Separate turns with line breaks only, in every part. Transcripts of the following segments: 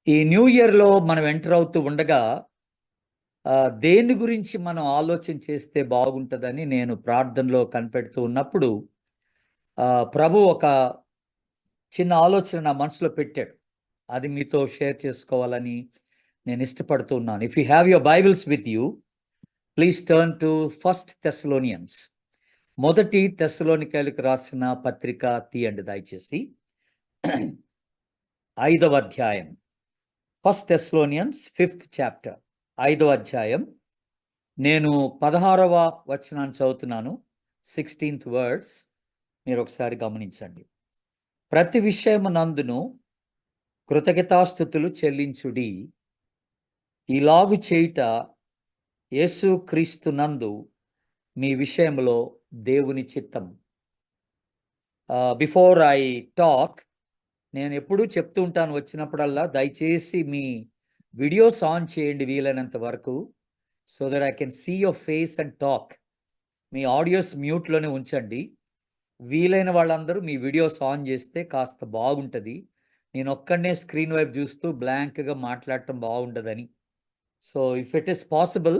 ఈ న్యూ ఇయర్లో మనం ఎంటర్ అవుతూ ఉండగా దేని గురించి మనం ఆలోచన చేస్తే బాగుంటుందని నేను ప్రార్థనలో కనిపెడుతూ ఉన్నప్పుడు ప్రభు ఒక చిన్న ఆలోచన నా మనసులో పెట్టాడు. అది మీతో షేర్ చేసుకోవాలని నేను ఇష్టపడుతూ ఉన్నాను. If you have your Bibles with you, please turn to first Thessalonians. మొదటి తెస్సలోనికైలకు రాసిన పత్రిక తీయండి దయచేసి. 5వ అధ్యాయం. ఫస్ట్ థెస్సలోనియన్స్ 5th చాప్టర్, 5వ అధ్యాయం. నేను 16వ వచనాన్ని చదువుతున్నాను. 16th వర్డ్స్ మీరు ఒకసారి గమనించండి. ప్రతి విషయమునందును కృతజ్ఞతాస్తుతులు చెల్లించుడి, ఇలాగు చేయుట యేసు క్రీస్తునందు మీ విషయంలో దేవుని చిత్తం. బిఫోర్ ఐ టాక్, నేను ఎప్పుడూ చెప్తూ ఉంటాను వచ్చినప్పుడల్లా, దయచేసి మీ వీడియోస్ ఆన్ చేయండి వీలైనంత వరకు, so that I can see your face and talk. మీ ఆడియోస్ మ్యూట్లోనే ఉంచండి. వీలైన వాళ్ళందరూ మీ వీడియోస్ ఆన్ చేస్తే కాస్త బాగుంటుంది. నేను ఒక్కడనే స్క్రీన్ వైపు చూస్తూ బ్లాంక్గా మాట్లాడటం బాగుండదని. So if it is possible,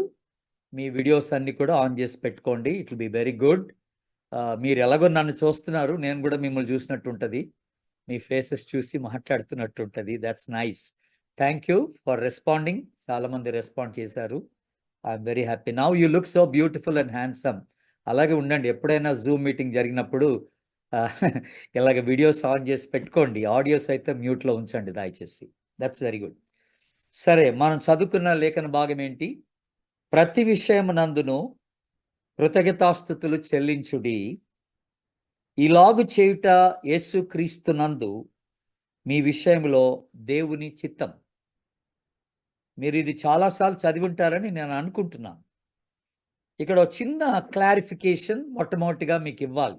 మీ వీడియోస్ అన్నీ కూడా ఆన్ చేసి పెట్టుకోండి. It will be very good. మీరు ఎలాగో నన్ను చూస్తున్నారు, నేను కూడా మిమ్మల్ని చూసినట్టు ఉంటుంది, మీ ఫేసెస్ చూసి మాట్లాడుతున్నట్టు ఉంటుంది. That's nice. Thank you for responding. చాలామంది రెస్పాండ్ చేశారు. I'm very happy. Now you look so beautiful and handsome. అలాగే ఉండండి. ఎప్పుడైనా జూమ్ మీటింగ్ జరిగినప్పుడు ఇలాగ వీడియోస్ ఆన్ చేసి పెట్టుకోండి. ఆడియోస్ అయితే మ్యూట్లో ఉంచండి దయచేసి. That's very good. సరే, మనం చదువుకున్న లేఖన భాగం ఏంటి? ప్రతి విషయమునందును కృతజ్ఞతాస్తుతులు చెల్లించుడి, ఇలాగు చేయుట యేసుక్రీస్తునందు మీ విషయంలో దేవుని చిత్తం. మీరు ఇది చాలాసార్లు చదివి ఉంటారని నేను అనుకుంటున్నాను. ఇక్కడ చిన్న క్లారిఫికేషన్ మొట్టమొదటిగా మీకు ఇవ్వాలి.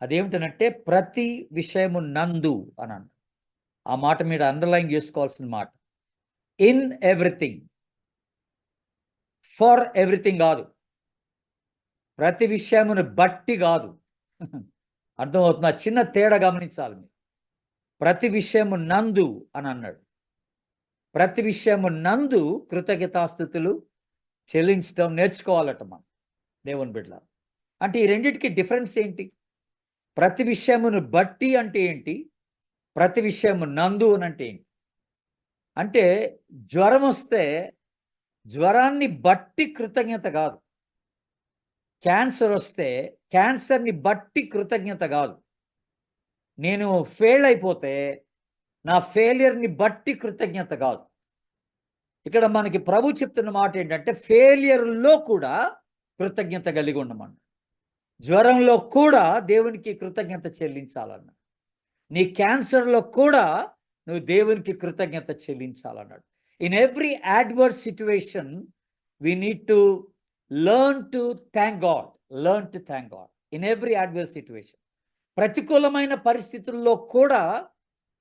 అదేమిటనంటే ప్రతి విషయము నందు అని. ఆ మాట మీరు అండర్లైన్ చేసుకోవాల్సిన మాట. ఇన్ ఎవ్రీథింగ్, ఫర్ ఎవ్రీథింగ్ కాదు, ప్రతి విషయమును బట్టి కాదు. అర్థమవుతున్నా? చిన్న తేడా గమనించాలి మీరు. ప్రతి విషయము నందు అని అన్నాడు. ప్రతి విషయము నందు కృతజ్ఞతాస్తుతులు చెల్లించడం నేర్చుకోవాలట మనం దేవుని బిడ్డల. అంటే ఈ రెండింటికి డిఫరెన్స్ ఏంటి? ప్రతి విషయమును బట్టి అంటే ఏంటి? ప్రతి విషయము నందు అని అంటే ఏంటి? అంటే జ్వరం వస్తే జ్వరాన్ని బట్టి కృతజ్ఞత కాదు, క్యాన్సర్ వస్తే క్యాన్సర్ని బట్టి కృతజ్ఞత కాదు, నేను ఫెయిల్ అయిపోతే నా ఫెయిలియర్ని బట్టి కృతజ్ఞత కాదు. ఇక్కడ మనకి ప్రభు చెప్తున్న మాట ఏంటంటే ఫెయిలియర్లో కూడా కృతజ్ఞత కలిగి ఉండమన్న, జ్వరంలో కూడా దేవునికి కృతజ్ఞత చెల్లించాలన్న, నీ క్యాన్సర్లో కూడా నువ్వు దేవునికి కృతజ్ఞత చెల్లించాలన్నాడు. In every adverse situation we need to learn to thank God. Learn to thank God in every adverse situation. ప్రతికూలమైన పరిస్థితుల్లో కూడా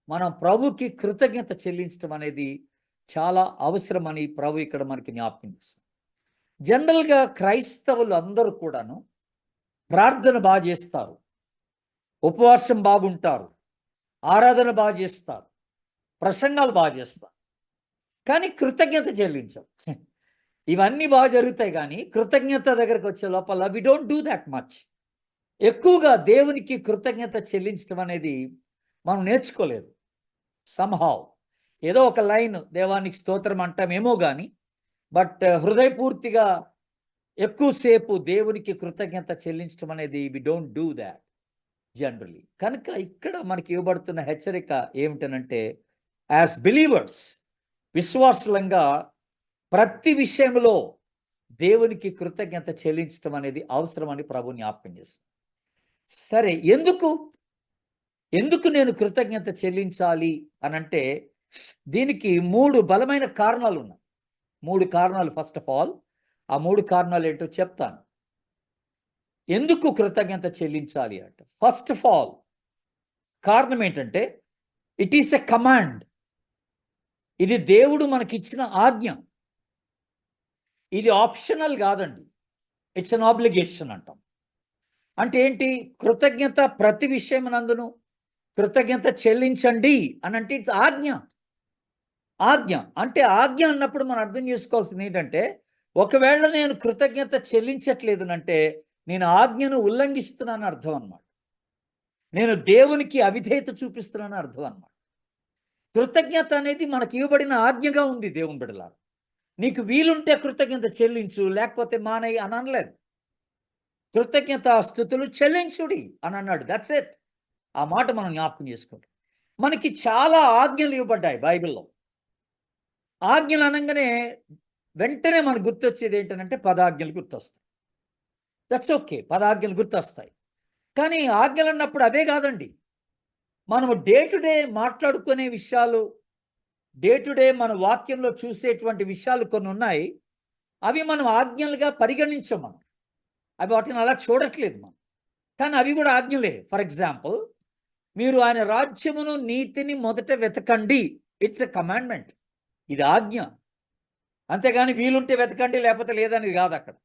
మనం ప్రభుకి కృతజ్ఞత చెల్లించడం అనేది చాలా అవసరమని ప్రభు ఇక్కడ మనకి జ్ఞాపకం చేస్తారు. జనరల్గా క్రైస్తవులు అందరూ కూడాను ప్రార్థన బాగా చేస్తారు, ఉపవాసం బాగుంటారు, ఆరాధన బాగా చేస్తారు, ప్రసంగాలు బాగా చేస్తారు, కానీ కృతజ్ఞత చెల్లించం. ఇవన్నీ బాగా జరుగుతాయి, కానీ కృతజ్ఞత దగ్గరకు వచ్చే లోపల we don't do that much. ఎక్కువగా దేవునికి కృతజ్ఞత చెల్లించడం అనేది మనం నేర్చుకోలేదు. సంహౌ ఏదో ఒక లైన్ దేవానికి స్తోత్రం అంటామేమో కానీ, బట్ హృదయపూర్తిగా ఎక్కువసేపు దేవునికి కృతజ్ఞత చెల్లించడం అనేది we don't do that generally. కనుక ఇక్కడ మనకి ఇవ్వబడుతున్న హెచ్చరిక ఏమిటనంటే, యాజ్ బిలీవర్స్, విశ్వాసులంగా ప్రతి విషయంలో దేవునికి కృతజ్ఞత చెల్లించడం అనేది అవసరమని ప్రభు జ్ఞాపకం చేస్తుంది. సరే, ఎందుకు నేను కృతజ్ఞత చెల్లించాలి అనంటే దీనికి 3 బలమైన కారణాలు ఉన్నాయి. 3 కారణాలు. ఫస్ట్ ఆఫ్ ఆల్, ఆ 3 కారణాలు ఏంటో చెప్తాను. ఎందుకు కృతజ్ఞత చెల్లించాలి అంటే, ఫస్ట్ ఆఫ్ ఆల్ కారణం ఏంటంటే ఇట్ ఈస్ ఎ కమాండ్. ఇది దేవుడు మనకిచ్చిన ఆజ్ఞ. ఇది ఆప్షనల్ కాదండి, ఇట్స్ అన్ ఆబ్లిగేషన్ అంటాం. అంటే ఏంటి? కృతజ్ఞత ప్రతి విషయం నందును కృతజ్ఞత చెల్లించండి అని అంటే ఇట్స్ ఆజ్ఞ. ఆజ్ఞ అంటే ఆజ్ఞ అన్నప్పుడు మనం అర్థం చేసుకోవాల్సింది ఏంటంటే, ఒకవేళ నేను కృతజ్ఞత చెల్లించట్లేదు అంటే నేను ఆజ్ఞను ఉల్లంఘిస్తున్నాను అర్థం అన్నమాట. నేను దేవునికి అవిధేయత చూపిస్తున్నాను అర్థం అన్నమాట. కృతజ్ఞత అనేది మనకి ఇవ్వబడిన ఆజ్ఞగా ఉంది దేవుని బిడ్డలారా. నీకు వీలుంటే కృతజ్ఞత చెల్లించు, లేకపోతే మానేయి అని అనలేదు. కృతజ్ఞతాస్తుతులు చెల్లించుడి అని అన్నాడు. That's it. ఆ మాట మనం జ్ఞాపకం చేసుకుంటాం. మనకి చాలా ఆజ్ఞలు ఇవ్వబడ్డాయి బైబిల్‌లో. ఆజ్ఞలు అనంగానే వెంటనే మనకు గుర్తొచ్చేది ఏంటనంటే పదాజ్ఞలు గుర్తొస్తాయి. That's okay. పదాజ్ఞలు గుర్తొస్తాయి. కానీ ఆజ్ఞలు అన్నప్పుడు అవే కాదండి. మనము డే టు డే మాట్లాడుకునే విషయాలు, డే టు డే మన వాక్యంలో చూసేటువంటి విషయాలు కొన్ని ఉన్నాయి. అవి మనం ఆజ్ఞలుగా పరిగణించం మనం. అవి వాటిని అలా చూడట్లేదు మనం. కానీ అవి కూడా ఆజ్ఞలే. ఫర్ ఎగ్జాంపుల్, మీరు ఆయన రాజ్యమును నీతిని మొదట వెతకండి. It's a commandment. ఇది ఆజ్ఞ. అంతేగాని వీలుంటే వెతకండి లేకపోతే లేదనేది కాదు అక్కడ.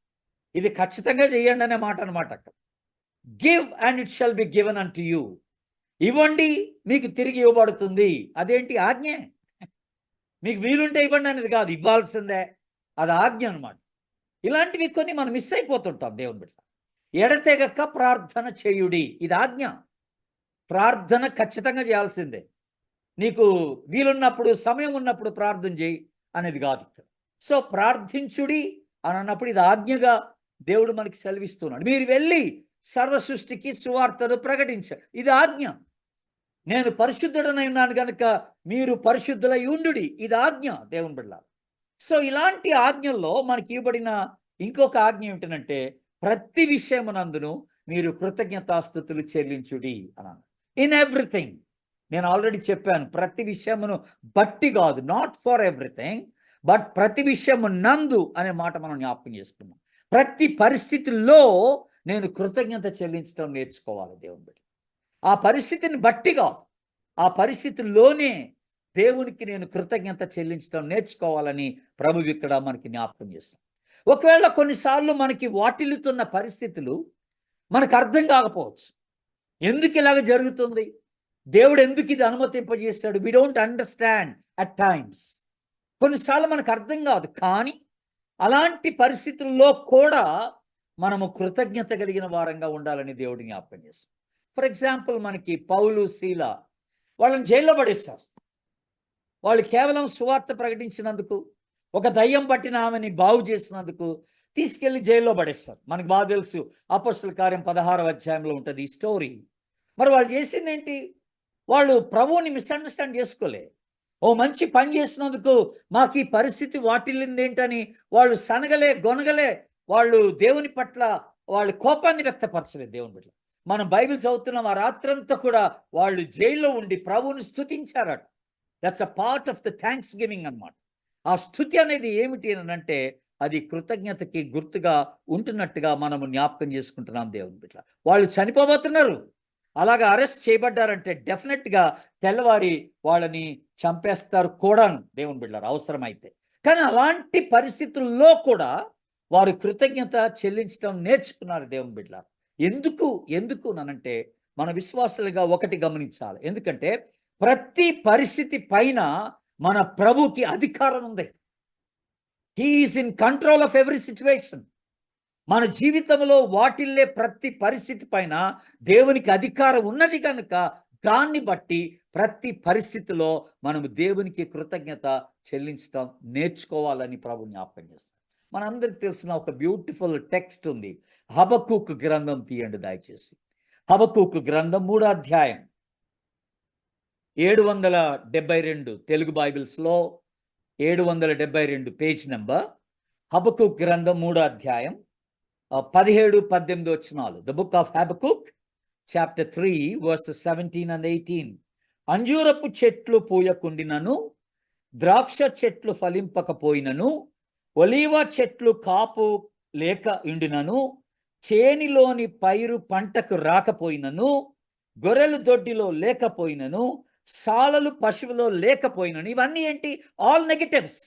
ఇది ఖచ్చితంగా చేయండి అనే మాట అనమాట అక్కడ. Give and it shall be given unto you. ఇవ్వండి మీకు తిరిగి ఇవ్వబడుతుంది. అదేంటి? ఆజ్ఞే. మీకు వీలుంటే ఇవ్వండి అనేది కాదు, ఇవ్వాల్సిందే. అది ఆజ్ఞ అనమాట. ఇలాంటివి కొన్ని మనం మిస్ అయిపోతుంటాం దేవుని బిడ్డ. ఎడతెగక ప్రార్థన చేయుడి. ఇది ఆజ్ఞ. ప్రార్థన ఖచ్చితంగా చేయాల్సిందే. నీకు వీలున్నప్పుడు, సమయం ఉన్నప్పుడు ప్రార్థన చేయి అనేది కాదు ఇక్కడ. సో ప్రార్థించుడి అని అన్నప్పుడు ఇది ఆజ్ఞగా దేవుడు మనకి సెలవిస్తున్నాడు. మీరు వెళ్ళి సర్వ సృష్టికి సువార్తను ప్రకటించారు. ఇది ఆజ్ఞ. నేను పరిశుద్ధుడనై ఉన్నాను కనుక మీరు పరిశుద్ధులై ఉండుడి. ఇది ఆజ్ఞ దేవుని బిడ్డ. సో ఇలాంటి ఆజ్ఞల్లో మనకి ఇవ్వబడిన ఇంకొక ఆజ్ఞ ఏమిటంటే, ప్రతి విషయమునందును మీరు కృతజ్ఞతాస్తుతులు చెల్లించుడి అన్నాను. In everything. నేను ఆల్రెడీ చెప్పాను, ప్రతి విషయమును బట్టి కాదు, నాట్ ఫర్ ఎవ్రీథింగ్, బట్ ప్రతి విషయము నందు అనే మాట మనం జ్ఞాపకం చేసుకున్నాం. ప్రతి పరిస్థితుల్లో నేను కృతజ్ఞత చెల్లించడం నేర్చుకోవాలి దేవుని బిడ్డ. ఆ పరిస్థితిని బట్టి కాదు, ఆ పరిస్థితుల్లోనే దేవునికి నేను కృతజ్ఞత చెల్లించడం నేర్చుకోవాలని ప్రభు ఇక్కడ మనకి జ్ఞాపకం చేస్తాం. ఒకవేళ కొన్నిసార్లు మనకి వాటిల్లుతున్న పరిస్థితులు మనకు అర్థం కాకపోవచ్చు. ఎందుకు ఇలాగ జరుగుతుంది, దేవుడు ఎందుకు ఇది అనుమతింపజేస్తాడు, we don't understand at times. కొన్నిసార్లు మనకు అర్థం కాదు. కానీ అలాంటి పరిస్థితుల్లో కూడా మనము కృతజ్ఞత కలిగిన వారంగా ఉండాలని దేవుడు జ్ఞాపకం చేస్తాం. ఫర్ ఎగ్జాంపుల్, మనకి పౌలు, శీల వాళ్ళని జైల్లో పడేస్తారు. వాళ్ళు కేవలం సువార్త ప్రకటించినందుకు, ఒక దయ్యం పట్టిన ఆమెని బాగు చేసినందుకు తీసుకెళ్లి జైల్లో పడేస్తారు. మనకు బాగా తెలుసు, అపోస్తల కార్యం 16వ అధ్యాయంలో ఉంటుంది ఈ స్టోరీ. మరి వాళ్ళు చేసింది ఏంటి? వాళ్ళు ప్రభువుని మిస్అండర్స్టాండ్ చేసుకోలే. ఓ మంచి పని చేసినందుకు మాకు ఈ పరిస్థితి వాటిల్లింది ఏంటని వాళ్ళు సనగలే, గొనగలే. వాళ్ళు దేవుని పట్ల వాళ్ళు కోపాన్ని వ్యక్తపరచలేదు దేవుని పట్ల. మనం బైబిల్ చదువుతున్నాం, ఆ రాత్రంతా కూడా వాళ్ళు జైల్లో ఉండి ప్రభువుని స్తుతించారట. That's a part of the thanksgiving అన్నమాట. ఆ స్తుతి అనేది ఏమిటి అని అంటే, అది కృతజ్ఞతకి గుర్తుగా ఉంటున్నట్టుగా మనము జ్ఞాపకం చేసుకుంటున్నాం దేవుని బిడ్డ. వాళ్ళు చనిపోబోతున్నారు. అలాగా అరెస్ట్ చేయబడ్డారంటే డెఫినెట్గా తెల్లవారి వాళ్ళని చంపేస్తారు కూడాను దేవుని బిడ్డలారా అవసరమైతే. కానీ అలాంటి పరిస్థితుల్లో కూడా వారు కృతజ్ఞత చెల్లించడం నేర్చుకున్నారు దేవుని బిడ్డలారా. ఎందుకు ఎందుకు అనంటే, మన విశ్వాసులుగా ఒకటి గమనించాలి. ఎందుకంటే ప్రతి పరిస్థితి పైన మన ప్రభుకి అధికారం ఉంది. He is in control of every situation. మన జీవితంలో వాటిల్లే ప్రతి పరిస్థితి పైన దేవునికి అధికారం ఉన్నది కనుక దాన్ని బట్టి ప్రతి పరిస్థితిలో మనము దేవునికి కృతజ్ఞత చెల్లించడం నేర్చుకోవాలని ప్రభు జ్ఞాపకం చేస్తాం. మనందరికి తెలిసిన ఒక బ్యూటిఫుల్ టెక్స్ట్ ఉంది. హబక్కూకు గ్రంథం తీయండి దయచేసి. హబక్కూకు గ్రంథం 3వ అధ్యాయం 772 తెలుగు బైబిల్స్లో 772 పేజ్ నెంబర్. హబక్కూకు గ్రంథం 3వ అధ్యాయం 17-18 వచనాలు. The book of Habakkuk chapter 3 verses 17 and 18. అంజూరపు చెట్లు పూయకుండినను, ద్రాక్ష చెట్లు ఫలింపకపోయినను, ఒలీవ చెట్లు కాపు లేక ఉండినను, చేనిలోని పైరు పంటకు రాకపోయినను, గొర్రెలు దొడ్డిలో లేకపోయినను, సాలలు పశువులో లేకపోయినను. ఇవన్నీ ఏంటి? All negatives.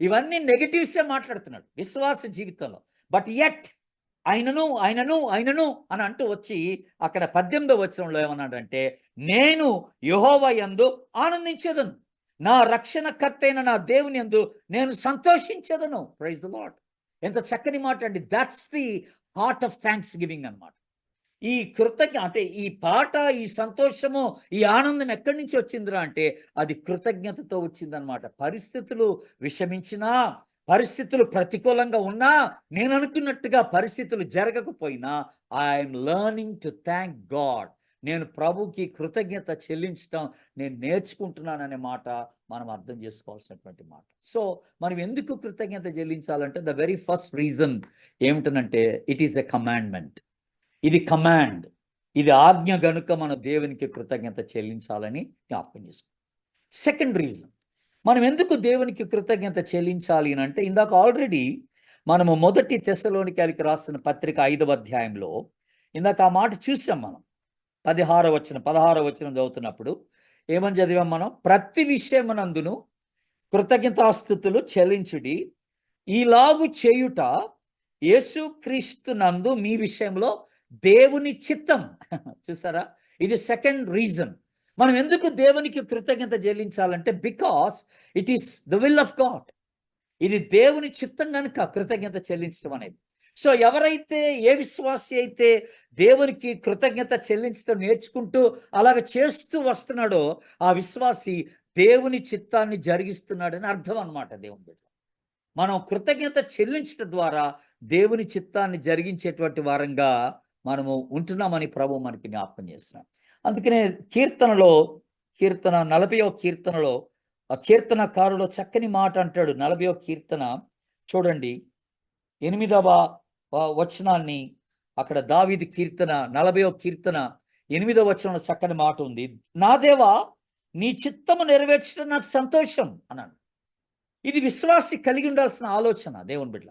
ఇవన్నీ నెగటివ్సే మాట్లాడుతున్నాడు విశ్వాస జీవితంలో. బట్ యట్ ఆయనను ఆయనను ఆయనను అని అంటూ వచ్చి అక్కడ 18వ వచనంలో ఏమన్నాడంటే, నేను యెహోవా యందు ఆనందించేదను. నా రక్షణకర్త అయిన నా దేవుని యందు నేను సంతోషించదను. Praise the lord. ఎంత చక్కని మాట అండి. That's the heart of thanks giving అన్నమాట. ఈ అంటే ఈ పాట, ఈ సంతోషము, ఈ ఆనందం ఎక్కడి నుంచి వచ్చిందిరా అంటే అది కృతజ్ఞతతో వచ్చిందనమాట. పరిస్థితులు విషమించినా, పరిస్థితులు ప్రతికూలంగా ఉన్నా, నేను అనుకున్నట్టుగా పరిస్థితులు జరగకపోయినా, I'm learning to thank God. నేను ప్రభుకి కృతజ్ఞత చెల్లించడం నేను నేర్చుకుంటున్నాననే మాట మనం అర్థం చేసుకోవాల్సినటువంటి మాట. సో మనం ఎందుకు కృతజ్ఞత చెల్లించాలంటే ద వెరీ ఫస్ట్ రీజన్ ఏమిటనంటే ఇట్ ఈస్ ఎ కమాండ్మెంట్. ఇది కమాండ్, ఇది ఆజ్ఞ గనుక మన దేవునికి కృతజ్ఞత చెల్లించాలని జ్ఞాపకం చేసుకో. సెకండ్ రీజన్ మనం ఎందుకు దేవునికి కృతజ్ఞత చెల్లించాలి అని అంటే, ఇందాక ఆల్రెడీ మనము 1 తెస్సలోనికైలకు రాసిన పత్రిక 5వ అధ్యాయంలో ఇందాక ఆ మాట చూసాం. మనం 16వ వచనం చదువుతున్నప్పుడు ఏమని చదివాం మనం? ప్రతి విషయమునందును కృతజ్ఞతాస్తుతులు చెల్లించుడి, ఈలాగు చేయుట యేసుక్రీస్తునందు మీ విషయంలో దేవుని చిత్తం. చూసారా, ఇది సెకండ్ రీజన్. మనం ఎందుకు దేవునికి కృతజ్ఞత చెల్లించాలంటే because it is the will of God. ఇది దేవుని చిత్తం కనుక కృతజ్ఞత చెల్లించడం అనేది. సో ఎవరైతే, ఏ విశ్వాసి అయితే దేవునికి కృతజ్ఞత చెల్లించడం నేర్చుకుంటూ అలాగ చేస్తూ వస్తున్నాడో ఆ విశ్వాసి దేవుని చిత్తాన్ని జరిగిస్తున్నాడని అర్థం అన్నమాట. దేవుని బిడ్డ, మనం కృతజ్ఞత చెల్లించడం ద్వారా దేవుని చిత్తాన్ని జరిగించేటువంటి వారంగా మనము ఉంటున్నామని ప్రభు మనకి జ్ఞాపకం చేస్తున్నాం. అందుకనే కీర్తన 40వ కీర్తనలో ఆ కీర్తనకారుడు చక్కని మాట అంటాడు. 40వ కీర్తన చూడండి, 8వ వచనాన్ని అక్కడ దావీదు కీర్తన 40వ కీర్తన 8వ వచనంలో చక్కని మాట ఉంది. నా దేవా, నీ చిత్తము నెరవేర్చడం నాకు సంతోషం అన్నాడు. ఇది విశ్వాసి కలిగి ఉండాల్సిన ఆలోచన. దేవుని బిడ్డ,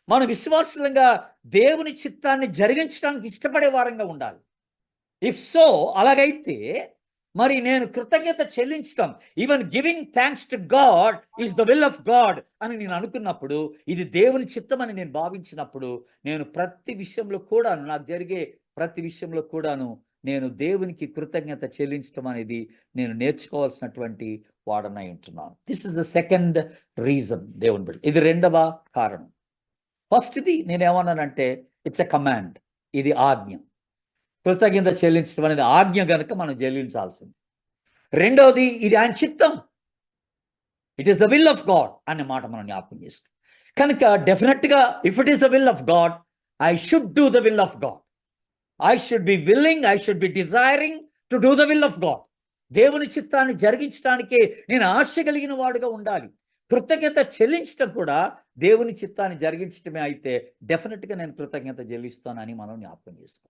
మన విశ్వాసులంగా దేవుని చిత్తాన్ని జరిగించడానికి ఇష్టపడే వారంగా ఉండాలి. ఇఫ్ సో, అలాగైతే మరి నేను కృతజ్ఞత చెల్లించడం, even giving thanks to God is the will of God అని నేను అనుకున్నప్పుడు, ఇది దేవుని చిత్తం అని నేను భావించినప్పుడు, నేను ప్రతి విషయంలో కూడాను, నాకు జరిగే ప్రతి విషయంలో కూడాను నేను దేవునికి కృతజ్ఞత చెల్లించడం అనేది నేను నేర్చుకోవాల్సినటువంటి వాడనై ఉంటున్నాను. This is the second reason. దేవుని బిడ్డ, ఇది రెండవ కారణం. ఫస్ట్ది నేనేమన్నానంటే ఇట్స్ ఎ కమాండ్, ఇది ఆజ్ఞ. కృతజ్ఞత చెల్లించడం అనేది ఆజ్ఞ గనుక మనం చెల్లించాల్సింది. రెండవది, ఇది ఆయన చిత్తం, it is the will of God అనే మాట మనం జ్ఞాపకం చేసుకో. కనుక డెఫినెట్గా if it is the will of God, I should do the will of God. I should be willing, I should be desiring to do the will of God. దేవుని చిత్తాన్ని జరిగించడానికి నేను ఆశ కలిగిన వాడుగా ఉండాలి. కృతజ్ఞత చెల్లించడం కూడా దేవుని చిత్తాన్ని జరిగించడమే అయితే డెఫినెట్గా నేను కృతజ్ఞత చెల్లిస్తానని మనం జ్ఞాపకం చేసుకో.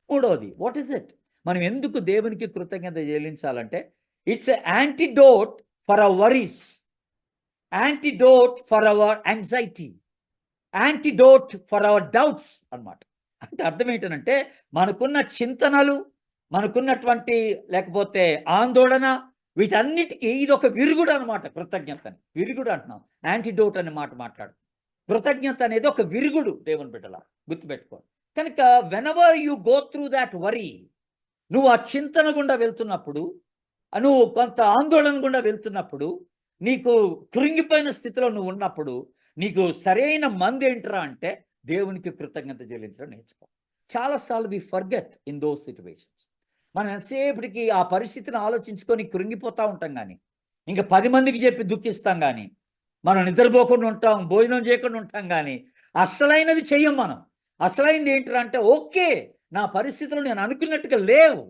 మూడవది, వాట్ ఈస్ ఇట్? మనం ఎందుకు దేవునికి కృతజ్ఞత చెల్లించాలంటే it's a antidote for hour worries, antidote for hour anxiety, antidote for hour doubts అన్నమాట. అంటే అర్థం ఏంటంటే మనకున్న చింతనలు, మనకున్నటువంటి లేకపోతే ఆందోళన, వీటన్నిటికీ ఇది ఒక విరుగుడు అనమాట. కృతజ్ఞతని విరుగుడు అంటున్నాం, యాంటీడోట్ అనే మాట మాట్లాడు. కృతజ్ఞత అనేది ఒక విరుగుడు. దేవుని బిడ్డలా గుర్తుపెట్టుకో. కనుక whenever you go through that worry, నువ్వు ఆ చింతన గుండా వెళ్తున్నప్పుడు, నువ్వు కొంత ఆందోళన గుండా వెళ్తున్నప్పుడు, నీకు కృంగిపోయిన స్థితిలో నువ్వు ఉన్నప్పుడు, నీకు సరైన మంది ఏంట్రా అంటే దేవునికి కృతజ్ఞత చెల్లించడం నేర్చుకో. చాలాసార్లు we forget in those situations. మనం ఎంతసేపటికి ఆ పరిస్థితిని ఆలోచించుకొని కృంగిపోతూ ఉంటాం, కానీ ఇంకా 10 మందికి చెప్పి దుఃఖిస్తాం, కానీ మనం నిద్రపోకుండా ఉంటాం, భోజనం చేయకుండా ఉంటాం, కానీ అసలైనది చెయ్యం మనం. అసలైంది ఏంటంటే అంటే ఓకే, నా పరిస్థితులు నేను అనుకున్నట్టుగా లేవు,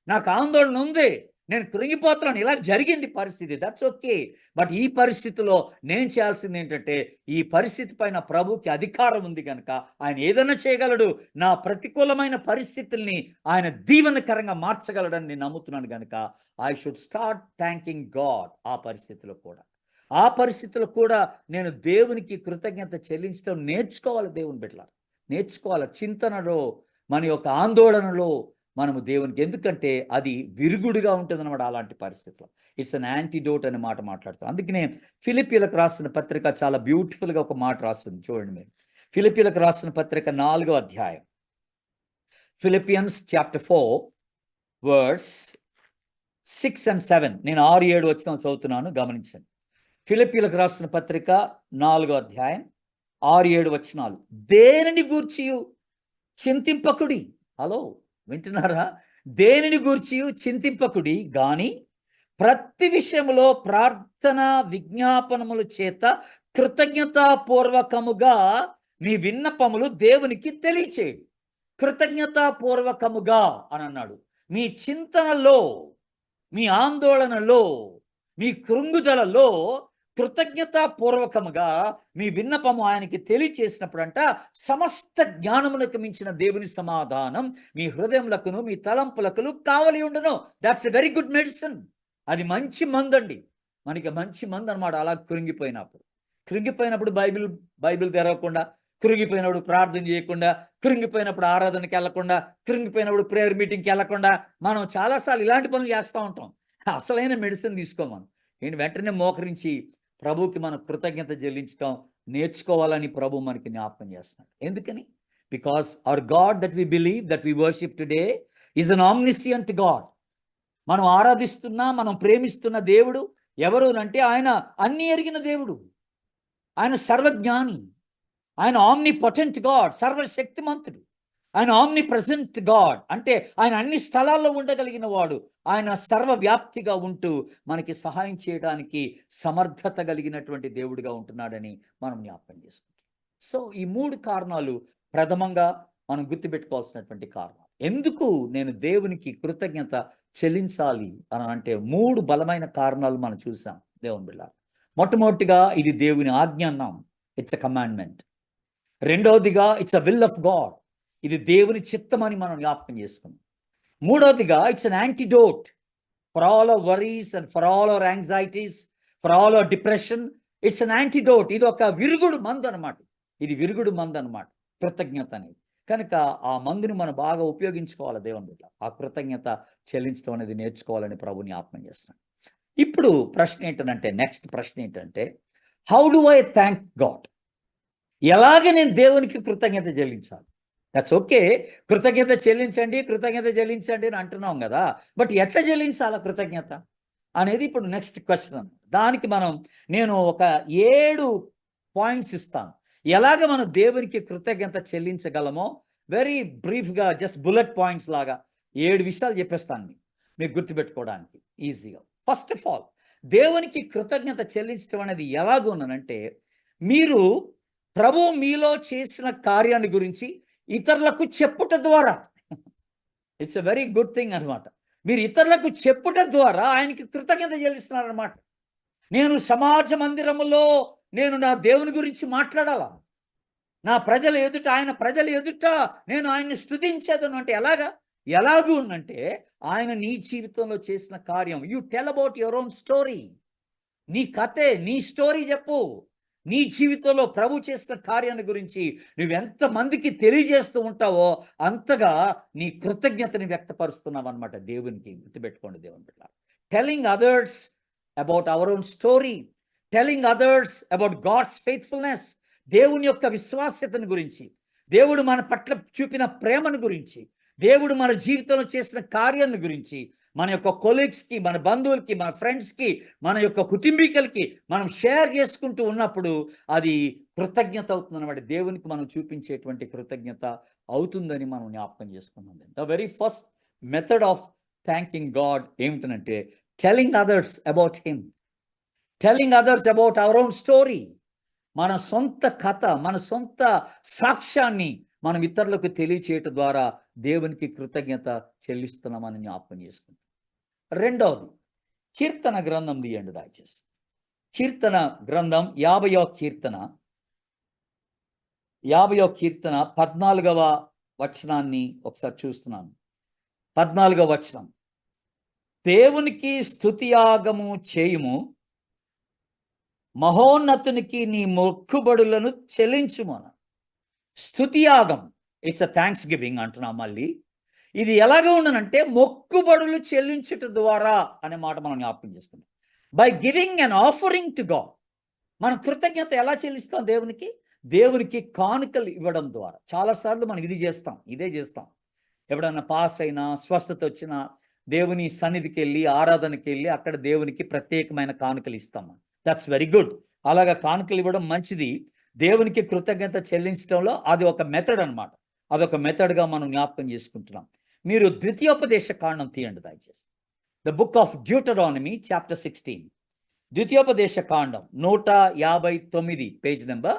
నాకు ఆందోళన ఉంది, నేను కృంగిపోతున్నాను, ఇలా జరిగింది పరిస్థితి, దట్స్ ఓకే. బట్ ఈ పరిస్థితిలో నేను చేయాల్సింది ఏంటంటే, ఈ పరిస్థితి పైన ప్రభుకి అధికారం ఉంది కనుక ఆయన ఏదైనా చేయగలడు. నా ప్రతికూలమైన పరిస్థితుల్ని ఆయన దీవెనకరంగా మార్చగలడని నేను నమ్ముతున్నాను కనుక I should start thanking God. ఆ పరిస్థితుల్లో కూడా నేను దేవునికి కృతజ్ఞత చెల్లించడం నేర్చుకోవాలి. దేవుని బిడ్డలారా, నేర్చుకోవాలి. చింతనలో, మన యొక్క ఆందోళనలో మనము దేవునికి, ఎందుకంటే అది విరుగుడుగా ఉంటుంది అన్నమాట. అలాంటి పరిస్థితిలో ఇట్స్ అన్ యాంటీడోట్ అనే మాట మాట్లాడతాం. అందుకనే ఫిలిప్పీలకు రాసిన పత్రిక చాలా బ్యూటిఫుల్గా ఒక మాట రాస్తుంది. చూడండి మీరు, ఫిలిప్పీలకు రాసిన పత్రిక 4వ అధ్యాయం, ఫిలిపియన్స్ చాప్టర్ 4 వర్స్ 6 and 7 నేను 6-7 వచనం చదువుతున్నాను, గమనించండి. ఫిలిప్పీలకు రాసిన పత్రిక 4వ అధ్యాయం 6-7 వచనాలు. దేనిని గూర్చియు చింతింపకుడి. హలో, వింటున్నారా? దేనిని గూర్చియు చింతింపకుడి గాని ప్రతి విషయములో ప్రార్థన విజ్ఞాపనముల చేత కృతజ్ఞతాపూర్వకముగా మీ విన్నపములు దేవునికి తెలియచేయండి. కృతజ్ఞతాపూర్వకముగా అని అన్నాడు. మీ చింతనలో, మీ ఆందోళనలో, మీ కృంగుదలలో కృతజ్ఞతాపూర్వకముగా మీ విన్నపము ఆయనకి తెలియచేసినప్పుడంట సమస్త జ్ఞానములకు మించిన దేవుని సమాధానం మీ హృదయములకును మీ తలంపులకును కావలి ఉండును. That's a very good medicine. అది మంచి మందు అండి, మనకి మంచి మందు అనమాట. అలా కృంగిపోయినప్పుడు బైబిల్ తెరవకుండా, కృంగిపోయినప్పుడు ప్రార్థన చేయకుండా, కృంగిపోయినప్పుడు ఆరాధనకి వెళ్ళకుండా, కృంగిపోయినప్పుడు ప్రేయర్ మీటింగ్కి వెళ్ళకుండా మనం చాలాసార్లు ఇలాంటి పనులు చేస్తూ ఉంటాం. అసలైన మెడిసిన్ తీసుకోమను ఏంటి, వెంటనే మోకరించి ప్రభుకి మనం కృతజ్ఞత చెల్లించడం నేర్చుకోవాలని ప్రభు మనకి జ్ఞాపకం చేస్తున్నాడు. ఎందుకని? Because our God that we believe, that we worship today is an omniscient God. మనం ఆరాధిస్తున్న, మనం ప్రేమిస్తున్న దేవుడు ఎవరు అంటే ఆయన అన్ని ఎరిగిన దేవుడు, ఆయన సర్వజ్ఞాని, ఆయన ఆమ్ని పొటెంట్ గాడ్, సర్వశక్తిమంతుడు, ఆయన ఆమ్ని ప్రెజెంట్ గాడ్. అంటే ఆయన అన్ని స్థలాల్లో ఉండగలిగిన వాడు. ఆయన సర్వవ్యాప్తిగా ఉంటూ మనకి సహాయం చేయడానికి సమర్థత కలిగినటువంటి దేవుడిగా ఉంటున్నాడని మనం జ్ఞాపకం చేసుకుంటాం. సో ఈ 3 కారణాలు ప్రథమంగా మనం గుర్తుపెట్టుకోవాల్సినటువంటి కారణాలు. ఎందుకు నేను దేవునికి కృతజ్ఞత చెల్లించాలి అని అంటే 3 బలమైన కారణాలు మనం చూసాం దేవుని బిడ్డలారా. మొట్టమొదటిగా ఇది దేవుని ఆజ్ఞ అన్నాం, ఇట్స్ ఎ కమాండ్మెంట్. రెండవదిగా it's a will of God, ఇది దేవుని చిత్తం అని మనం జ్ఞాపకం చేసుకున్నాం. మూడవదిగా it's an antidote for all our worries and for all our anxieties, for all our depression. It's an antidote, ఇది ఒక విరుగుడు మందు అనమాట. ఇది విరుగుడు మందు అనమాట కృతజ్ఞత అనేది. కనుక ఆ మందుని మనం బాగా ఉపయోగించుకోవాలి దేవుని బిడ్డ. ఆ కృతజ్ఞత చెల్లించడం అనేది నేర్చుకోవాలని ప్రభుని జ్ఞాపకం చేస్తున్నాను. ఇప్పుడు ప్రశ్న ఏంటంటే, నెక్స్ట్ ప్రశ్న ఏంటంటే, how do I thank God? ఎలాగ నేను దేవునికి కృతజ్ఞత చెల్లించాలి? దట్స్ ఓకే, కృతజ్ఞత చెల్లించండి అని అంటున్నాం కదా, బట్ ఎట్లా చెల్లించాలా కృతజ్ఞత అనేది ఇప్పుడు నెక్స్ట్ క్వశ్చన్. దానికి నేను ఒక 7 పాయింట్స్ ఇస్తాను, ఎలాగ మనం దేవునికి కృతజ్ఞత చెల్లించగలమో. వెరీ బ్రీఫ్గా, జస్ట్ బుల్లెట్ పాయింట్స్ లాగా 7 విషయాలు చెప్పేస్తాను మీకు గుర్తుపెట్టుకోవడానికి ఈజీగా. ఫస్ట్ ఆఫ్ ఆల్, దేవునికి కృతజ్ఞత చెల్లించడం అనేది ఎలాగున్నానంటే, మీరు ప్రభు మీలో చేసిన కార్యాన్ని గురించి ఇతరులకు చెప్పుట ద్వారా, it's a very good thing అనమాట. మీరు ఇతరులకు చెప్పుట ద్వారా ఆయనకి కృతజ్ఞత చెల్లిస్తున్నారనమాట. నేను సమాజ మందిరములో నేను నా దేవుని గురించి మాట్లాడాలా, నా ప్రజల ఎదుట, ఆయన ప్రజల ఎదుట నేను ఆయన్ని స్తుతించేదను అంటే ఎలాగూ అంటే ఆయన నీ జీవితంలో చేసిన కార్యం. You tell about your own story. నీ కథే, నీ స్టోరీ చెప్పు. నీ జీవితంలో ప్రభు చేసిన కార్యాన్ని గురించి నువ్వెంత మందికి తెలియజేస్తూ ఉంటావో అంతగా నీ కృతజ్ఞతని వ్యక్తపరుస్తున్నావు అనమాట దేవునికి. గుర్తుపెట్టుకోండి దేవుని బిడ్డ. Telling others about our own story, telling others about God's faithfulness, దేవుని యొక్క విశ్వాస్యతను గురించి, దేవుడు మన పట్ల చూపిన ప్రేమను గురించి, దేవుడు మన జీవితంలో చేసిన కార్యాన్ని గురించి మన యొక్క కొలీగ్స్కి, మన బంధువులకి, మన ఫ్రెండ్స్కి, మన యొక్క కుటుంబీకులకి మనం షేర్ చేసుకుంటూ ఉన్నప్పుడు అది కృతజ్ఞత అవుతుంది అనమాట. దేవునికి మనం చూపించేటువంటి కృతజ్ఞత అవుతుందని మనం జ్ఞాపకం చేసుకున్నాం. The very first method of thanking God ఏమిటంటే telling others about him, telling others about our own story. మన సొంత కథ, మన సొంత సాక్ష్యాన్ని మనం ఇతరులకు తెలియచేయటం ద్వారా దేవునికి కృతజ్ఞత చెల్లిస్తున్నామని జ్ఞాపకం చేసుకుంటాం. రెండవది, కీర్తన గ్రంథం తీయండి దయచేసి. కీర్తన గ్రంథం 50వ కీర్తన 14వ వచనాన్ని ఒకసారి చూస్తున్నాను. 14వ వచనం, దేవునికి స్తుతియాగము చేయుము, మహోన్నతునికి నీ మొక్కుబడులను చెల్లించుమన. స్తుతియాగం, ఇట్స్ అ థ్యాంక్స్ గివింగ్ అంటున్నాం. మళ్ళీ ఇది ఎలాగ ఉండనంటే మొక్కుబడులు చెల్లించుట ద్వారా అనే మాట మనం జ్ఞాపకం చేసుకుంటాం. By giving an offering to God. మనం కృతజ్ఞత ఎలా చెల్లిస్తాం దేవునికి కానుకలు ఇవ్వడం ద్వారా. చాలాసార్లు మనం ఇదే చేస్తాం. ఎప్పుడన్నా పాస్ అయినా, స్వస్థత వచ్చినా, దేవుని సన్నిధికి వెళ్ళి ఆరాధనకి వెళ్ళి అక్కడ దేవునికి ప్రత్యేకమైన కానుకలు ఇస్తాము. That's very good. అలాగా కానుకలు ఇవ్వడం మంచిది. దేవునికి కృతజ్ఞత చెల్లించడంలో అది ఒక మెథడ్ అనమాట. అదొక మెథడ్గా మనం జ్ఞాపకం చేసుకుంటున్నాం. మీరు ద్వితీయోపదేశ కాండం తీయండి దయచేసి. The book of Deuteronomy chapter 16. ద్వితీయోపదేశ కాండం 159 పేజ్ నెంబర్.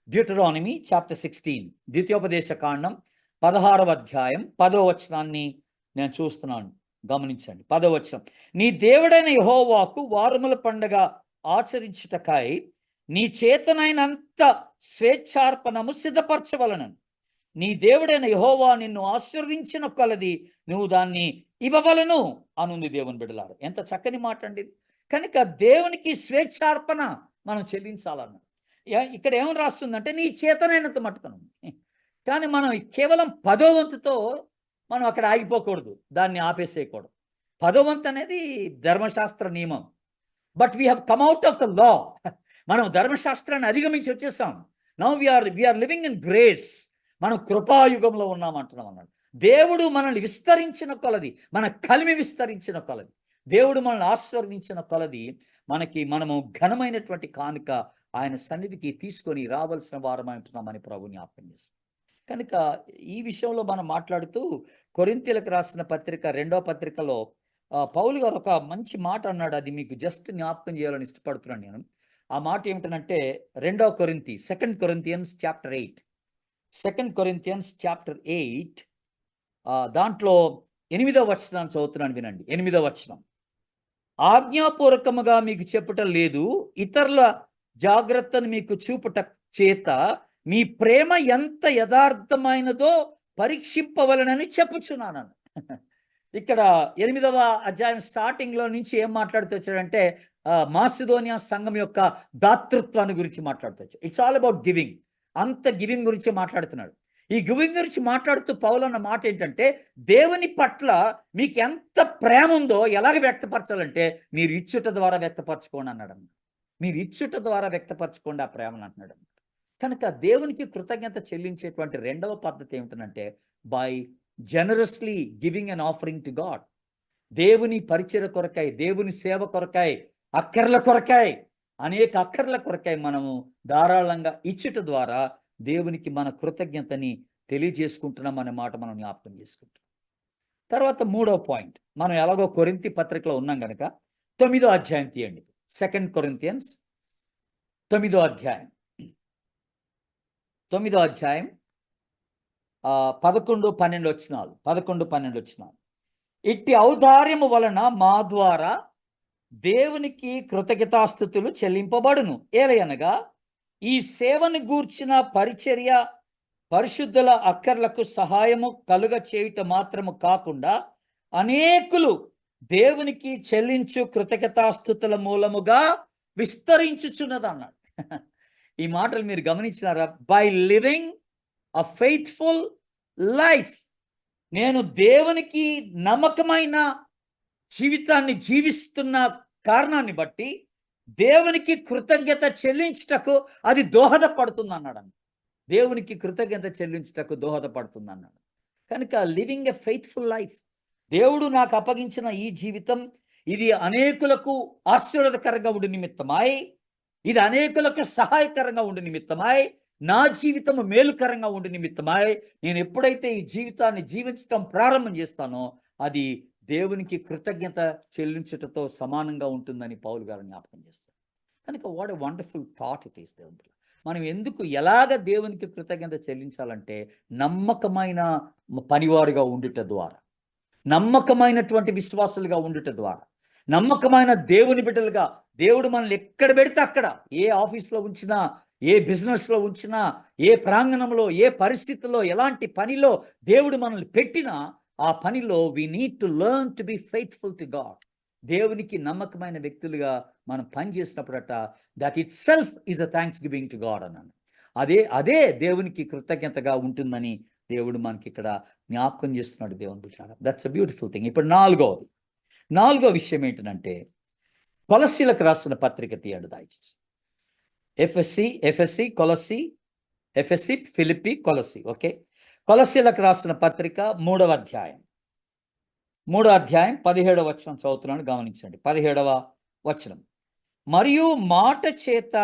Deuteronomy chapter 16. ద్వితీయోపదేశ కాండం 16వ అధ్యాయం 10వ వచనాన్ని నేను చూస్తున్నాను, గమనించండి. 10వ వచనం. నీ దేవుడైన యెహోవాకు వారముల పండగ ఆచరించుటకై నీ చేతనైనంత స్వేచ్ఛార్పణము సిద్ధపరచవలెను. నీ దేవుడైన యెహోవా నిన్ను ఆశీర్వదించిన కొలది నువ్వు దాన్ని ఇవ్వవలను అనుంది దేవుని బిడ్డలారా. ఎంత చక్కని మాట అండి ఇది. కనుక దేవునికి స్వేచ్ఛార్పణ మనం చెల్లించాలన్న. ఇక్కడ ఏమని రాస్తుందంటే నీ చేతనైనంత మట్టుకను. కానీ మనం కేవలం 10వ వంతుతో మనం అక్కడ ఆగిపోకూడదు, దాన్ని ఆపేసేయకూడదు. 10వ వంతు అనేది ధర్మశాస్త్ర నియమం. But we have come out of the law. మనం ధర్మశాస్త్రాన్ని అధిగమించి వచ్చేసాం. Now we're living in grace. మనం కృపాయుగంలో ఉన్నామంటున్నాం అన్నాడు. దేవుడు మనల్ని విస్తరించిన కొలది, మన కలిమి విస్తరించిన కొలది, దేవుడు మనల్ని ఆశీర్వదించిన కొలది మనము ఘనమైనటువంటి కానుక ఆయన సన్నిధికి తీసుకొని రావాల్సిన వారమై ఉంటున్నామని ప్రభు జ్ఞాపకం చేస్తాం. కనుక ఈ విషయంలో మనం మాట్లాడుతూ కొరింథీయులకు రాసిన పత్రిక 2వ పత్రికలో పౌలు గారు ఒక మంచి మాట అన్నాడు. అది మీకు జస్ట్ జ్ఞాపకం చేయాలని ఇష్టపడుతున్నాను నేను. ఆ మాట ఏమిటనంటే 2వ కొరింథీ 2 Corinthians చాప్టర్ 8. 2 Corinthians చాప్టర్ 8 దాంట్లో 8వ వచనాన్ని చదువుతున్నాను, వినండి. 8వ వచనం. ఆజ్ఞాపూర్వకముగా మీకు చెప్పుట లేదు, ఇతరుల జాగ్రత్తను మీకు చూపుట చేత మీ ప్రేమ ఎంత యథార్థమైనదో పరీక్షింపవలనని చెప్పుచున్నాను. ఇక్కడ 8వ అధ్యాయం స్టార్టింగ్లో నుంచి ఏం మాట్లాడుతూ వచ్చాడంటే మాసిదోనియా సంఘం యొక్క దాతృత్వాన్ని గురించి మాట్లాడుతూ వచ్చాడు. It's all about giving. అంత గివింగ్ గురించి మాట్లాడుతున్నాడు. ఈ గివింగ్ గురించి మాట్లాడుతూ పౌలు అన్న మాట ఏంటంటే దేవుని పట్ల మీకు ఎంత ప్రేమ ఉందో ఎలాగ వ్యక్తపరచాలంటే మీరు ఇచ్చుట ద్వారా వ్యక్తపరచుకోండి అన్నాడు. మీరు ఇచ్చుట ద్వారా వ్యక్తపరచుకోండి ఆ ప్రేమను అంటున్నాడు. కనుక దేవునికి కృతజ్ఞత చెల్లించేటువంటి 2వ పద్ధతి ఏమిటంటే by generously giving and offering to God. దేవుని పరిచయ కొరకై, దేవుని సేవ కొరకై, అక్కర్ల కొరకై, అనేక అక్కర్ల కొరకై మనము ధారాళంగా ఇచ్చుట ద్వారా దేవునికి మన కృతజ్ఞతని తెలియజేసుకుంటున్నాం అనే మాట మనం జ్ఞాపకం చేసుకుంటాం. తర్వాత 3వ పాయింట్, మనం ఎలాగో కొరింథీ పత్రికలో ఉన్నాం కనుక 9వ అధ్యాయం తీయండి. 2 Corinthians 9వ అధ్యాయం 11-12 వచనాలు. 11-12 వచనాలు. ఇట్టి ఔదార్యము వలన మా ద్వారా దేవునికి కృతజ్ఞతాస్తుతులు చెల్లింపబడును. ఏలయనగా ఈ సేవను గూర్చిన పరిచర్య పరిశుద్ధుల అక్కర్లకు సహాయము కలుగ చేయుట మాత్రము కాకుండా అనేకులు దేవునికి చెల్లించు కృతజ్ఞతాస్తుతుల మూలముగా విస్తరించుచున్నది అన్నాడు. ఈ మాటలు మీరు గమనించినారా? By living a faithful life, నేను దేవునికి నమ్మకమైన జీవితాన్ని జీవిస్తున్న కారణాన్ని బట్టి దేవునికి కృతజ్ఞత చెల్లించుటకు అది దోహదపడుతుంది అన్నాడు. దేవునికి కృతజ్ఞత చెల్లించుటకు దోహదపడుతుంది అన్నాడు. కనుక లివింగ్ ఎ ఫెయిత్ఫుల్ లైఫ్, దేవుడు నాకు అప్పగించిన ఈ జీవితం ఇది అనేకులకు ఆశీర్వాదకరంగా ఉండి నిమిత్తమై, ఇది అనేకులకు సహాయకరంగా ఉండి నిమిత్తమై, నా జీవితం మేలుకరంగా ఉండి నిమిత్తమై నేను ఎప్పుడైతే ఈ జీవితాన్ని జీవించడం ప్రారంభం చేస్తానో అది దేవునికి కృతజ్ఞత చెల్లించుటతో సమానంగా ఉంటుందని పౌలు గారు జ్ఞాపకం చేస్తారు. కనుక what a wonderful thought it is. దేవుడు మనం ఎలాగ దేవునికి కృతజ్ఞత చెల్లించాలంటే నమ్మకమైన పనివారుగా ఉండుట ద్వారా, నమ్మకమైనటువంటి విశ్వాసులుగా ఉండుట ద్వారా, నమ్మకమైన దేవుని బిడ్డలుగా, దేవుడు మనల్ని ఎక్కడ పెడితే అక్కడ, ఏ ఆఫీస్లో ఉంచినా, ఏ బిజినెస్లో ఉంచినా, ఏ ప్రాంగణంలో, ఏ పరిస్థితుల్లో, ఎలాంటి పనిలో దేవుడు మనల్ని పెట్టినా ఆ పనిలో we need to learn to be faithful to God. దేవునికి నమ్మకమైన వ్యక్తులుగా మనం పని చేసినప్పుడట that itself is a thanksgiving to God అన్నాను. అదే దేవునికి కృతజ్ఞతగా ఉంటుందని దేవుడు మనకి ఇక్కడ జ్ఞాపకం చేస్తున్నాడు. దేవుని బిడ్డలారా, దట్స్ అ బ్యూటిఫుల్ థింగ్. ఇప్పుడు నాలుగో విషయం ఏంటంటే కొలస్సీలకు రాసిన పత్రిక తీయండి దయచేసి. ఎఫెసీ, కొలస్సీ, ఫిలిప్పీ, కొలస్సీ. ఓకే, కొలస్సీలకు రాసిన పత్రిక 3వ అధ్యాయం 3వ అధ్యాయం 17వ వచనం చదువుతున్నాను, గమనించండి. 17వ వచనం. మరియు మాట చేత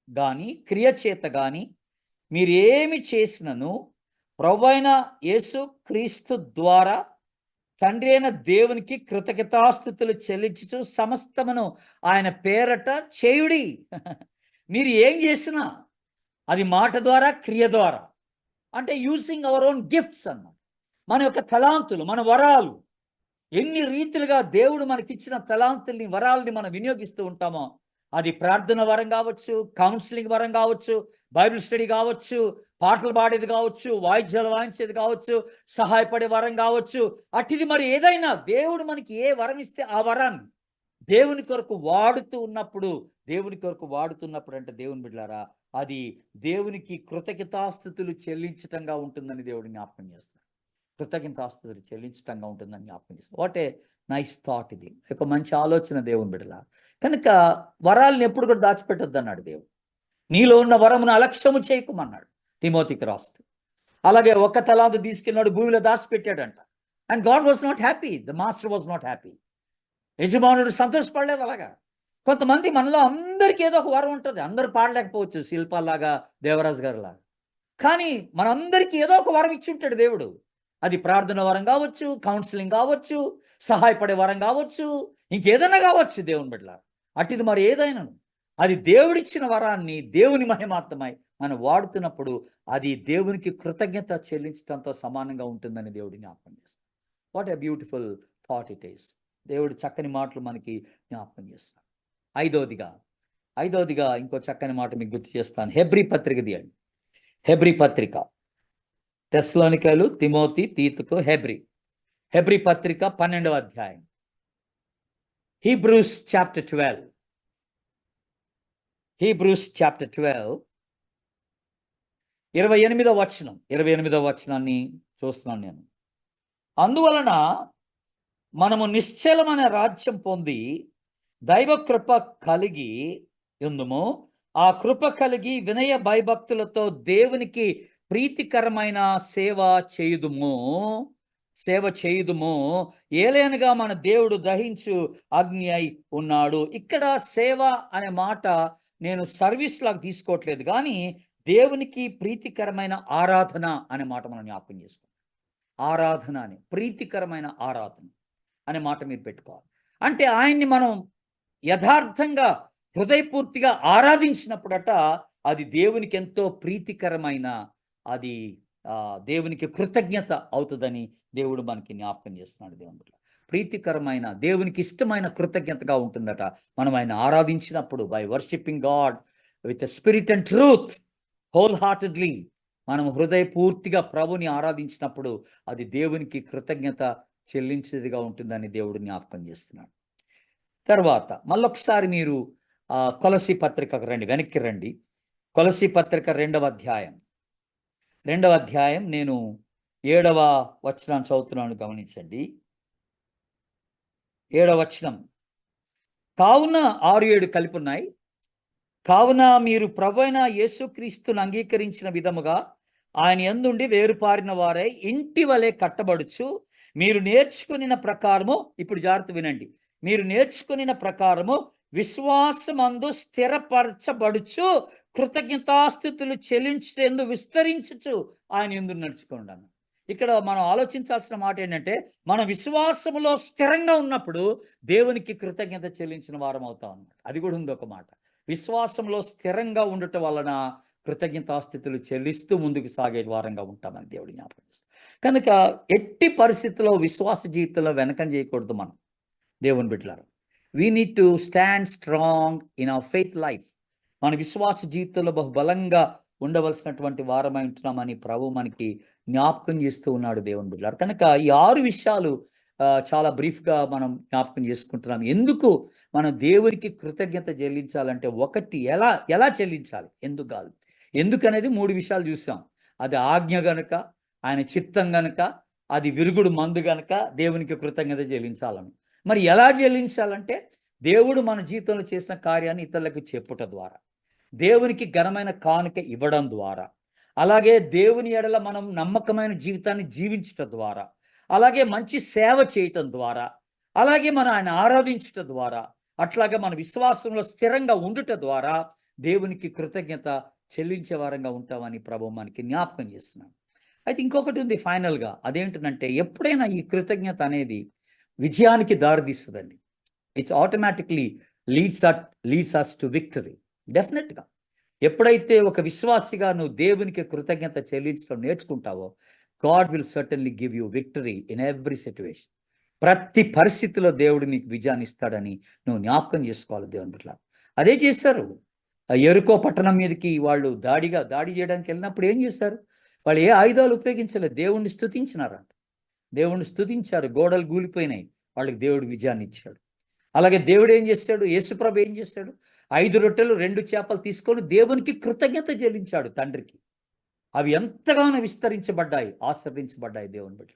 గాని క్రియ చేత గాని మీరు ఏమి చేసినను ప్రభువైన యేసు క్రీస్తు ద్వారా తండ్రి అయిన దేవునికి కృతజ్ఞతాస్తుతులు చెల్లించుచు సమస్తమును ఆయన పేరట చేయుడి. మీరు ఏం చేసినా అది మాట ద్వారా, క్రియ ద్వారా, అంటే యూజింగ్ అవర్ ఓన్ గిఫ్ట్స్ అన్నమాట. మన యొక్క తలాంతులు, మన వరాలు, ఎన్ని రీతిలుగా దేవుడు మనకిచ్చిన తలాంతుల్ని, వరాలని మనం వినియోగిస్తూ ఉంటామో, అది ప్రార్థన వరం కావచ్చు, కౌన్సిలింగ్ వరం కావచ్చు, బైబిల్ స్టడీ కావచ్చు, పాటలు పాడేది కావచ్చు, వాయిద్యాలు వాయించేది కావచ్చు, సహాయపడే వరం కావచ్చు, అటుది మరి ఏదైనా దేవుడు మనకి ఏ వరం ఇస్తే ఆ వరాన్ని దేవుని కొరకు వాడుతున్నప్పుడు అంటే దేవుని బిడ్డలారా, అది దేవునికి కృతజ్ఞతాస్తుతులు చెల్లించటంగా ఉంటుందని దేవుడు జ్ఞాపకం చేస్తాడు. కృతజ్ఞతాస్తుతులు చెల్లించటంగా ఉంటుందని జ్ఞాపకం చేస్తాడు. What a nice thought! ఇది ఒక మంచి ఆలోచన దేవుని బిడ్డలా. కనుక వరాలను ఎప్పుడు కూడా దాచిపెట్టొద్దు అన్నాడు దేవుడు. నీలో ఉన్న వరమును అలక్ష్యము చేయకుమన్నాడు తిమోతికి రాస్తూ. అలాగే ఒక తలాంతు తీసుకెళ్ళినాడు, భూమిలో దాచిపెట్టాడంట. And God was not happy, the master was not happy. యజమానుడు సంతోషపడలేదు. అలాగా కొంతమంది మనలో అందరికీ ఏదో ఒక వరం ఉంటుంది. అందరూ పాడలేకపోవచ్చు శిల్పాల్లాగా, దేవరాజు గారు లాగా. కానీ మనందరికీ ఏదో ఒక వరం ఇచ్చి ఉంటాడు దేవుడు. అది ప్రార్థన వరం కావచ్చు, కౌన్సిలింగ్ కావచ్చు, సహాయపడే వరం కావచ్చు, ఇంకేదైనా కావచ్చు దేవుని బిడ్డలారా. అటుది మరి ఏదైనాను అది దేవుడిచ్చిన వరాన్ని దేవుని మహిమార్థమై మనం వాడుతున్నప్పుడు అది దేవునికి కృతజ్ఞత చెల్లించడంతో సమానంగా ఉంటుందని దేవుడి జ్ఞాపకం చేస్తాడు. What a beautiful thought it is. దేవుడు చక్కని మాటలు మనకి జ్ఞాపకం చేస్తాడు. ఐదవదిగా ఇంకో చక్కని మాట మీకు గుర్తు చేస్తాను. హెబ్రీ పత్రిక తీయండి. హెబ్రీ పత్రిక, తెస్సలోనికలు, తిమోతి, తీతుకు, హెబ్రీ పత్రిక 12వ అధ్యాయం. హీబ్రూస్ చాప్టర్ 12, 28వ వచనం. 28వ వచనాన్ని చూస్తున్నాను నేను. అందువలన మనము నిశ్చలమైన రాజ్యం పొంది దైవ కృప కలిగి ఉందుము. ఆ కృప కలిగి వినయ భయభక్తులతో దేవునికి ప్రీతికరమైన సేవ చేయుదుము. ఏలైనగా మన దేవుడు దహించు అగ్ని అయి ఉన్నాడు. ఇక్కడ సేవ అనే మాట నేను సర్వీస్ లాగా తీసుకోవట్లేదు, కానీ దేవునికి ప్రీతికరమైన ఆరాధన అనే మాట మనం జ్ఞాపకం చేసుకోవాలి. ఆరాధన అని, ప్రీతికరమైన ఆరాధన అనే మాట మీరు పెట్టుకోవాలి. అంటే ఆయన్ని మనం యథార్థంగా హృదయపూర్తిగా ఆరాధించినప్పుడట అది దేవునికి ఎంతో ప్రీతికరమైన, అది దేవునికి కృతజ్ఞత అవుతుందని దేవుడు మనకి జ్ఞాపకం చేస్తున్నాడు. దేవుడు ప్రీతికరమైన, దేవునికి ఇష్టమైన కృతజ్ఞతగా ఉంటుందట మనం ఆయన ఆరాధించినప్పుడు. By worshipping God with spirit and truth, whole heartedly, మనం హృదయపూర్తిగా ప్రభుని ఆరాధించినప్పుడు అది దేవునికి కృతజ్ఞత చెల్లించేదిగా ఉంటుందని దేవుడు జ్ఞాపకం చేస్తున్నాడు. తర్వాత మళ్ళొకసారి మీరు కొలసీ పత్రికకు రండి, వెనక్కి రండి. కొలసీ పత్రిక 2వ అధ్యాయం నేను 7వ వచనాన్ని చదువుతున్నాను, గమనించండి. 7వ వచనం. కావున 6-7 కలిపి ఉన్నాయి. కావున మీరు ప్రభువైన యేసుక్రీస్తును అంగీకరించిన విధముగా ఆయన యందుండి వేరుపారిన వారై ఇంటి వలె కట్టబడుచు మీరు నేర్చుకునిన ప్రకారము, ఇప్పుడు జాగ్రత్త వినండి, మీరు నేర్చుకునిన ప్రకారము విశ్వాసమందు స్థిరపరచబడుచు కృతజ్ఞతాస్తుతులు చెల్లించుటందు విస్తరించుచు ఆయన యందు నడుచుకోండి. ఇక్కడ మనం ఆలోచించాల్సిన మాట ఏంటంటే, మన విశ్వాసములో స్థిరంగా ఉన్నప్పుడు దేవునికి కృతజ్ఞత చెల్లించిన వారం అవుతాం అన్నమాట. అది కూడా ఉంది ఒక మాట. విశ్వాసంలో స్థిరంగా ఉండటం వలన కృతజ్ఞతాస్తుతులు చెల్లిస్తూ ముందుకు సాగే వారంగా ఉంటామని దేవుడు జ్ఞాపకం చేస్తాం. కనుక ఎట్టి పరిస్థితుల్లో విశ్వాస జీవితంలో వెనకం చేయకూడదు. మనం దేవుని బిడ్డలారా, we need to stand strong in our faith life. మన విశ్వాస జీవితంలో బహుబలంగా ఉండవలసినటువంటి వారమై ఉంటున్నామని ప్రభు మనకి జ్ఞాపకం చేస్తూ ఉన్నాడు దేవుని బిడ్డలారా. కనుక ఈ 6 విషయాలు చాలా బ్రీఫ్గా మనం జ్ఞాపకం చేసుకుంటున్నాం. ఎందుకు మనం దేవునికి కృతజ్ఞత చెల్లించాలంటే, ఒకటి ఎలా చెల్లించాలి, ఎందుకు కాదు, ఎందుకనేది 3 విషయాలు చూసాం. అది ఆజ్ఞ గనుక, ఆయన చిత్తం గనుక, అది విరుగుడు మందు గనుక దేవునికి కృతజ్ఞత చెల్లించాలని. మరి ఎలా చెల్లించాలంటే, దేవుడు మన జీవితంలో చేసిన కార్యాన్ని ఇతరులకు చెప్పుట ద్వారా, దేవునికి ఘనమైన కానుక ఇవ్వడం ద్వారా, అలాగే దేవుని ఎడల మనం నమ్మకమైన జీవితాన్ని జీవించటం ద్వారా, అలాగే మంచి సేవ చేయటం ద్వారా, అలాగే మనం ఆయన ఆరాధించటం ద్వారా, అట్లాగే మన విశ్వాసంలో స్థిరంగా ఉండుట ద్వారా దేవునికి కృతజ్ఞత చెల్లించే వారంగా ఉంటామని ప్రభు మనకి జ్ఞాపకం చేస్తున్నాడు. అయితే ఇంకొకటి ఉంది ఫైనల్‌గా. అదేంటనంటే ఎప్పుడైనా ఈ కృతజ్ఞత అనేది విజయానికి దారితీస్తదండి. It's automatically leads us to victory. డెఫినెట్‌గా. ఎప్పుడైతే ఒక విశ్వాసిగా నువ్వు దేవునికి కృతజ్ఞత చెల్లించడం నేర్చుకుంటావో, God will certainly give you victory in every situation. ప్రతి పరిస్థితిలో దేవుడు నీకు విజయాన్ని ఇస్తాడని నువ్వు జ్ఞాపకం చేసుకోవాలి దేవుని బిడ్డలారా. అదే చేశారు. యెరికో పట్టణం మీదకి వాళ్ళు దాడి చేయడానికి వెళ్ళినప్పుడు ఏం చేశారు? వాళ్ళు ఏ ఆయుధాలు ఉపయోగించలేదు. దేవుణ్ణి స్తుతించినారంట. దేవుణ్ణి స్తుతించారు. గోడలు కూలిపోయినాయి. వాళ్ళకి దేవుడు విజయాన్ని ఇచ్చాడు. అలాగే దేవుడు ఏం చేశాడు? యేసుప్రభు ఏం చేశాడు? 5 రొట్టెలు 2 చేపలు తీసుకొని దేవునికి కృతజ్ఞత చెల్లించాడు తండ్రికి. అవి ఎంతగానో విస్తరించబడ్డాయి, ఆశీర్వదించబడ్డాయి దేవుని బిడ్డ.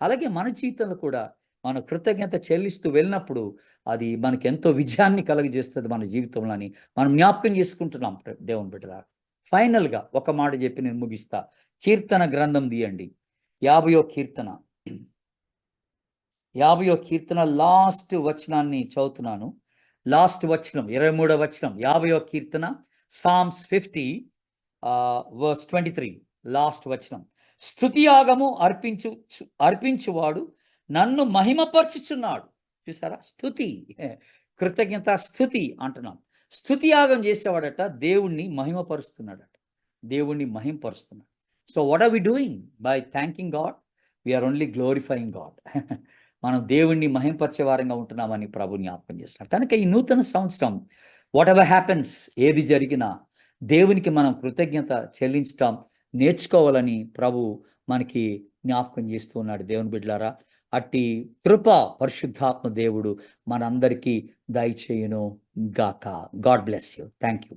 అలాగే మన జీవితంలో కూడా మనం కృతజ్ఞత చెల్లిస్తూ వెళ్ళినప్పుడు అది మనకెంతో విజయాన్ని కలుగజేస్తుంది మన జీవితంలో అని మనం జ్ఞాపకం చేసుకుంటున్నాం దేవుని బిడ్డలారా. ఫైనల్‌గా ఒక మాట చెప్పి నేను ముగిస్తా. కీర్తన గ్రంథం తీయండి. 50వ కీర్తన. 50వ కీర్తన లాస్ట్ వచనాన్ని చదువుతున్నాను. లాస్ట్ వచనం 23వ వచనం 50వ కీర్తన సామ్స్ 50 వర్స్ 23 లాస్ట్ వచనం. స్తుతియాగము అర్పించువాడు నన్ను మహిమపరచుచున్నాడు. చూసారా? స్తుతి, కృతజ్ఞత స్తుతి అంటున్నాం. స్తుతియాగం చేసేవాడట దేవుణ్ణి మహిమపరుస్తున్నాడట. దేవుణ్ణి మహిమపరుస్తున్నాడు. So what are we doing? By thanking God we're only glorifying God. మనం దేవుణ్ణి మహింపరిచే వారంగా ఉంటున్నామని ప్రభు జ్ఞాపకం చేస్తున్నాడు. కనుక ఈ నూతన సంవత్సరం వాట్ ఎవర్ హ్యాపెన్స్, ఏది జరిగినా దేవునికి మనం కృతజ్ఞత చెల్లించటం నేర్చుకోవాలని ప్రభు మనకి జ్ఞాపకం చేస్తూ ఉన్నాడు. దేవుని బిడ్డలారా, అట్టి కృప పరిశుద్ధాత్మ దేవుడు మనందరికీ దయచేయును గాక. God bless you. Thank you.